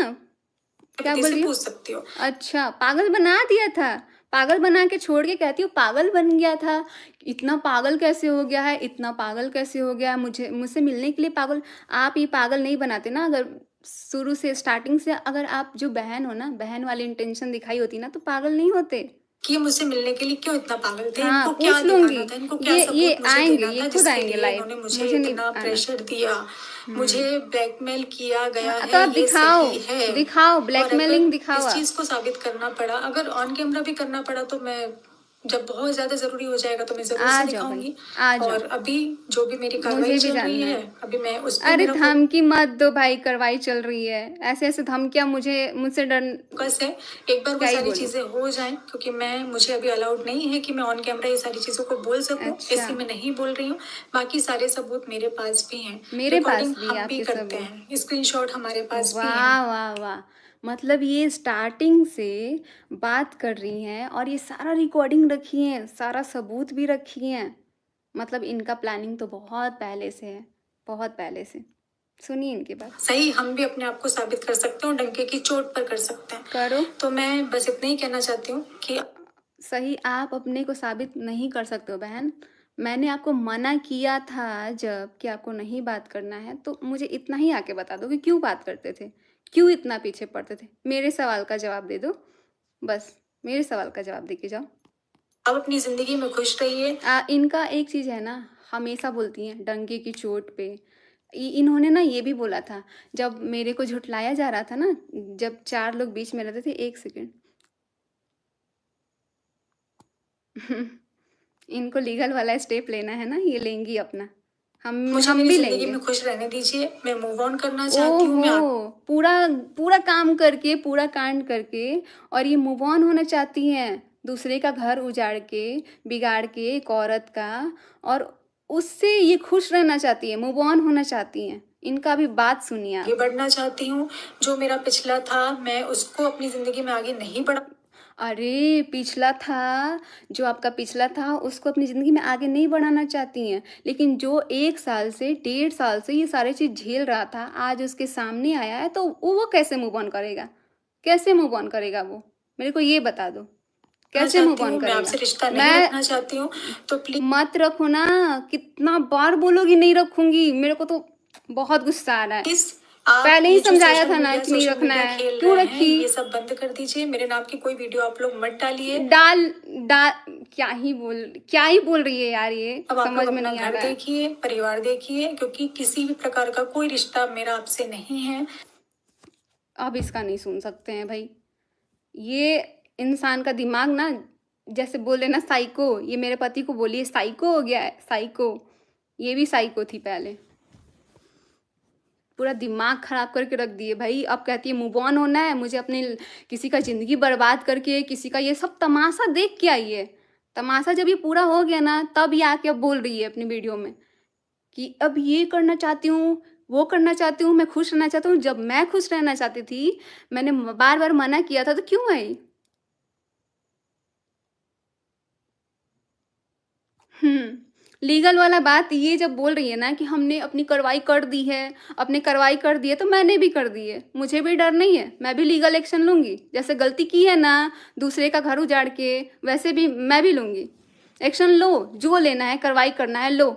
क्या पति बोल से रही हो? पूछ सकती हो। अच्छा, पागल बना दिया था। पागल बना के छोड़ के कहती हूँ पागल बन गया था। इतना पागल कैसे हो गया है, इतना पागल कैसे हो गया है, मुझसे मिलने के लिए पागल। आप ये पागल नहीं बनाते ना, अगर शुरू से स्टार्टिंग से अगर आप जो बहन हो ना, बहन वाली इंटेंशन दिखाई होती ना, तो पागल नहीं होते। कि मुझसे मिलने के लिए क्यों इतना पागल थे? हाँ, इनको क्या पूछ लूंगी। दिखाना था? इनको क्या ये सबूत मुझे आएंगे, देना ये था खुद जिसके आएंगे लिए लाइव। इन्होंने मुझे मुझे नहीं इतना आना। प्रेशर दिया, मुझे ब्लैकमेल किया गया हाँ, है? तो आप ये दिखाओ, सही है? दिखाओ, और ब्लैकमेलिंग अगर दिखाओ इस आप। चीज को साबित करना पड़ा, अगर ऑन कैमरा भी करना पड़ा, तो मैं जब बहुत ज्यादा जरूरी हो जाएगा तो मैं जरूर आ से जाओ भाई, दिखाऊंगी। आ जाओ। और अभी जो भी मेरी कार्रवाई मुझे भी चल रही जानना है, है। अभी मैं उस पर अरे मेरा धमकी मत दो भाई, कार्रवाई चल रही है। ऐसे ऐसे धमकियां मुझसे डर। फोकस है। एक बार वो क्या ही सारी बोलूं। चीजें हो जाएं, क्योंकि मुझे अभी अलाउड नहीं है कि मैं ऑन कैमरा ये सारी चीजों को बोल सकूं, अच्छा। इसलिए मैं नहीं बोल रही हूँ। बाकी सारे सबूत मेरे पास भी हैं, मेरे पास रिकॉर्डिंग भी हम भी आपके करते सबूत। हैं, स्क्रीनशॉट हमारे पास भी हैं। वाह वाह वाह, मतलब ये स्टार्टिंग से बात कर रही हैं और ये सारा रिकॉर्डिंग रखी है, सारा सबूत भी रखी है। मतलब इनका प्लानिंग तो बहुत पहले से है, बहुत पहले से। सुनिए इनकी बात। सही, हम भी अपने आप को साबित कर सकते हैं और डंके की चोट पर कर सकते हैं। करो। तो मैं बस इतना ही कहना चाहती हूँ कि सही, आप अपने को साबित नहीं कर सकते हो बहन। मैंने आपको मना किया था जब कि आपको नहीं बात करना है, तो मुझे इतना ही आके बता दो कि क्यों बात करते थे, क्यों इतना पीछे पड़ते थे। मेरे सवाल का जवाब दे दो, बस मेरे सवाल का जवाब दे के जाओ। आप अपनी जिंदगी में खुश रहिए। इनका एक चीज़ है ना, हमेशा बोलती हैं डंके की चोट पे। इन्होंने ना ये भी बोला था, जब मेरे को झुठलाया जा रहा था ना, जब 4 लोग बीच में रहते थे। 1 सेकेंड। इनको लीगल वाला स्टेप लेना है ना, ये लेंगी अपना। मुझे हम मेरी भी जिंदगी लेंगे। में खुश रहने दीजिए, मैं मूव ऑन करना चाहती हूँ। मैं ओहो, पूरा पूरा काम करके, पूरा कांड करके, और ये मूव ऑन होना चाहती हैं, दूसरे का घर उजाड़ के, बिगाड़ के एक औरत का, और उससे ये खुश रहना चाहती है, मूव ऑन होना चाहती हैं। इनका भी बात सुनिए आप। आगे बढ़ना चाहती हूँ। जो मेरा पिछला था, मैं उसको अपनी जिंदगी में आगे नहीं बढ़ा। अरे पिछला था, जो आपका पिछला था उसको अपनी ज़िंदगी में आगे नहीं बढ़ाना चाहती हैं, लेकिन जो 1 साल से 1.5 साल से ये सारी चीज़ झेल रहा था, आज उसके सामने आया है, तो वो कैसे मूव ऑन करेगा? कैसे मूव ऑन करेगा वो? मेरे को ये बता दो, कैसे मूव ऑन मैं करेगा? आपसे रिश्ता नहीं रखना चाहती हूँ, तो प्लीज मत रखो ना। कितना बार बोलोगी नहीं रखूंगी? मेरे को तो बहुत गुस्सा आ रहा है। आप पहले ही ये जो समझाया सोशल था ना मीडिया कि नहीं सोशल रखना मीडिया है, खेल क्यों रहे हैं, रखी? ये सब बंद कर दीजिए। मेरे नाम की कोई वीडियो आप लोग मत डालिए। क्या ही बोल रही है यार, ये अब आप समझ लोग में अपना नहीं आ घर रहा है। देखिए, परिवार देखिए, क्योंकि किसी भी प्रकार का कोई रिश्ता मेरा आपसे नहीं है। अब इसका नहीं सुन सकते हैं भाई। ये इंसान का दिमाग ना, जैसे बोले ना साइको, ये मेरे पति को बोलिए साइको हो गया है, साइको। ये भी साइको थी पहले, पूरा दिमाग खराब करके रख दिए भाई। अब कहती है मूव ऑन होना है, मुझे अपने किसी का ज़िंदगी बर्बाद करके, किसी का ये सब तमाशा देख के आई है। तमाशा जब ये पूरा हो गया ना, तब ये आके अब बोल रही है अपनी वीडियो में कि अब ये करना चाहती हूँ, वो करना चाहती हूँ, मैं खुश रहना चाहती हूँ। जब मैं खुश रहना चाहती थी, मैंने बार बार मना किया था, तो क्यों आई? लीगल वाला बात ये जब बोल रही है ना कि हमने अपनी कार्रवाई कर दी है, अपने कार्रवाई कर दी है, तो मैंने भी कर दी है। मुझे भी डर नहीं है, मैं भी लीगल एक्शन लूंगी। जैसे गलती की है ना दूसरे का घर उजाड़ के, वैसे भी मैं भी लूंगी एक्शन। लो, जो लेना है, कार्रवाई करना है, लो,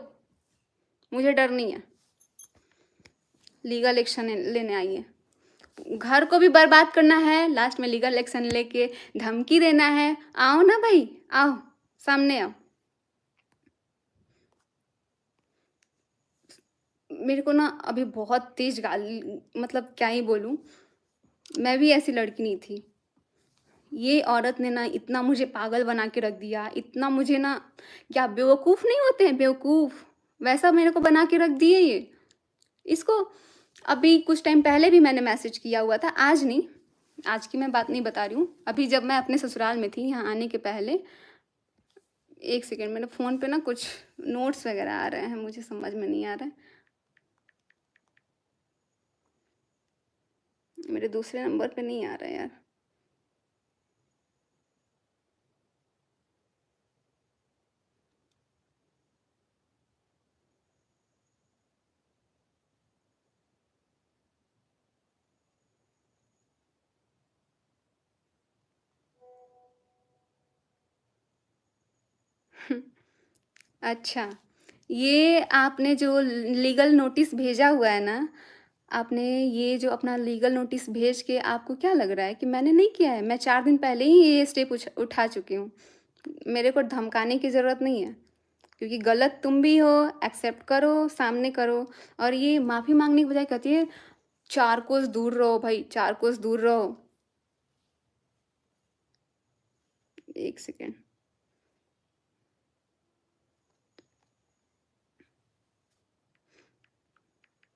मुझे डर नहीं है। लीगल एक्शन लेने आई है। घर को भी बर्बाद करना है, लास्ट में लीगल एक्शन लेके धमकी देना है। आओ ना भाई, आओ, सामने आओ। मेरे को ना अभी बहुत तेज गाली, मतलब क्या ही बोलूँ, मैं भी ऐसी लड़की नहीं थी। ये औरत ने ना इतना मुझे पागल बना के रख दिया, इतना मुझे ना, क्या बेवकूफ़ नहीं होते हैं, बेवकूफ़, वैसा मेरे को बना के रख दिए ये। इसको अभी कुछ टाइम पहले भी मैंने मैसेज किया हुआ था, आज नहीं, आज की मैं बात नहीं बता रही हूँ। अभी जब मैं अपने ससुराल में थी, यहाँ आने के पहले, एक सेकेंड, मेरे फ़ोन पे ना कुछ नोट्स वगैरह आ रहे हैं, मुझे समझ में नहीं आ रहा है। मेरे दूसरे नंबर पे नहीं आ रहा है यार। अच्छा, ये आपने जो लीगल नोटिस भेजा हुआ है ना, आपने ये जो अपना लीगल नोटिस भेज के आपको क्या लग रहा है कि मैंने नहीं किया है? मैं 4 दिन पहले ही ये स्टेप उठा चुकी हूँ। मेरे को धमकाने की ज़रूरत नहीं है, क्योंकि गलत तुम भी हो, एक्सेप्ट करो, सामने करो। और ये माफ़ी मांगने के बजाय कहती है 4 कोस दूर रहो भाई, 4 कोस दूर रहो। एक सेकेंड,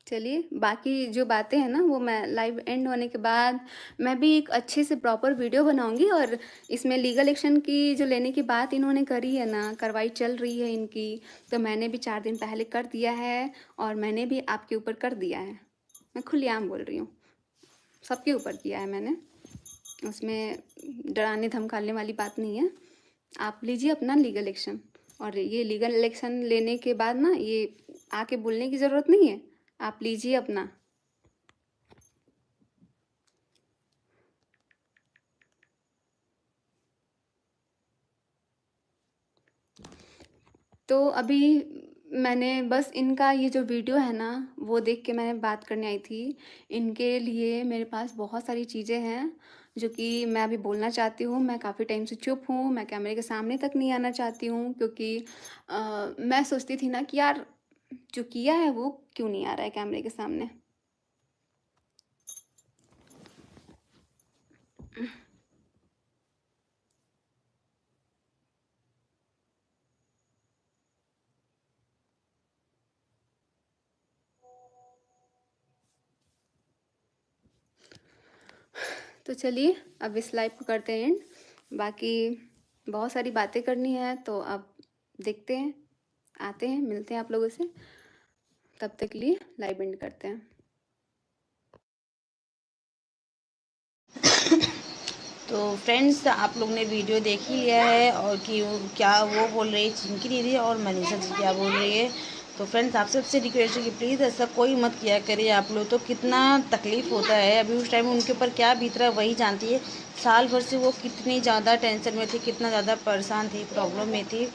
चलिए, बाकी जो बातें हैं ना वो मैं लाइव एंड होने के बाद मैं भी एक अच्छे से प्रॉपर वीडियो बनाऊंगी। और इसमें लीगल एक्शन की जो लेने की बात इन्होंने करी है ना, कार्रवाई चल रही है इनकी, तो मैंने भी 4 दिन पहले कर दिया है, और मैंने भी आपके ऊपर कर दिया है। मैं खुलेआम बोल रही हूँ, सबके ऊपर किया है मैंने, उसमें डराने धमकाने वाली बात नहीं है। आप लीजिए अपना लीगल एक्शन, और ये लीगल एक्शन लेने के बाद ना ये आके बोलने की ज़रूरत नहीं है, आप लीजिए अपना। तो अभी मैंने बस इनका ये जो वीडियो है ना वो देख के मैंने बात करने आई थी। इनके लिए मेरे पास बहुत सारी चीज़ें हैं जो कि मैं अभी बोलना चाहती हूँ। मैं काफ़ी टाइम से चुप हूँ, मैं कैमरे के सामने तक नहीं आना चाहती हूँ, क्योंकि मैं सोचती थी ना कि यार जो किया है वो क्यों नहीं आ रहा है कैमरे के सामने। तो चलिए अब इस लाइव को करते हैं एंड। बाकी बहुत सारी बातें करनी है, तो अब देखते हैं, आते हैं, मिलते हैं आप लोगों से। तब तक के लिए लाइव एंड करते हैं। तो फ्रेंड्स, आप लोग ने वीडियो देख ही लिया है, और कि क्या वो बोल रही है चिंकी दीदी और मनीषा जी क्या बोल रही है। तो फ्रेंड्स, आप सबसे रिक्वेस्ट है कि प्लीज़ ऐसा कोई मत किया करिए। आप लोग तो कितना तकलीफ़ होता है, अभी उस टाइम उनके ऊपर क्या बीत रहा है वही जानती है। साल भर से वो कितनी ज़्यादा टेंशन में थी, कितना ज़्यादा परेशान थी, प्रॉब्लम में थी।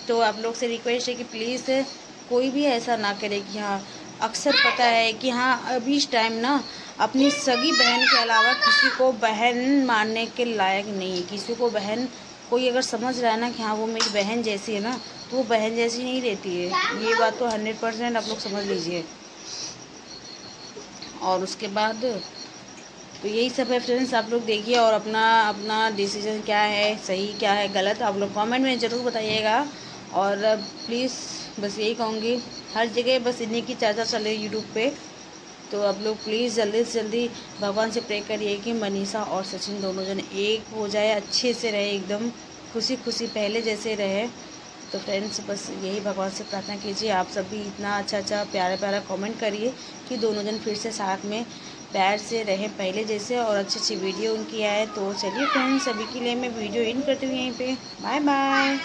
तो आप लोग से रिक्वेस्ट है कि प्लीज़ कोई भी ऐसा ना करे कि हाँ, अक्सर पता है कि हाँ अभी इस टाइम ना अपनी सगी बहन के अलावा किसी को बहन मानने के लायक नहीं है। किसी को बहन, कोई अगर समझ रहा है ना कि हाँ वो मेरी बहन जैसी है ना, तो वो बहन जैसी नहीं रहती है। ये बात तो 100% आप लोग समझ लीजिए। और उसके बाद तो यही सब है फ्रेंड्स, आप लोग देखिए और अपना अपना डिसीजन क्या है, सही क्या है, गलत, आप लोग कमेंट में ज़रूर बताइएगा। और प्लीज़ बस यही कहूँगी, हर जगह बस इन्हीं की चर्चा चले यूट्यूब पे। तो आप लोग प्लीज़ जल्दी से जल्दी भगवान से प्रे करिए कि मनीषा और सचिन दोनों जन एक हो जाए, अच्छे से रहे एकदम खुशी खुशी पहले जैसे रहे। तो फ्रेंड्स बस यही भगवान से प्रार्थना कीजिए, आप सब भी इतना अच्छा प्यारा प्यारा कमेंट करिए कि दोनों जन फिर से साथ में प्यार से रहें पहले जैसे, और अच्छी वीडियो उनकी आए। तो चलिए फ्रेंड्स, अभी के लिए मैं वीडियो इन करती हूँ यहीं पे। Bye bye.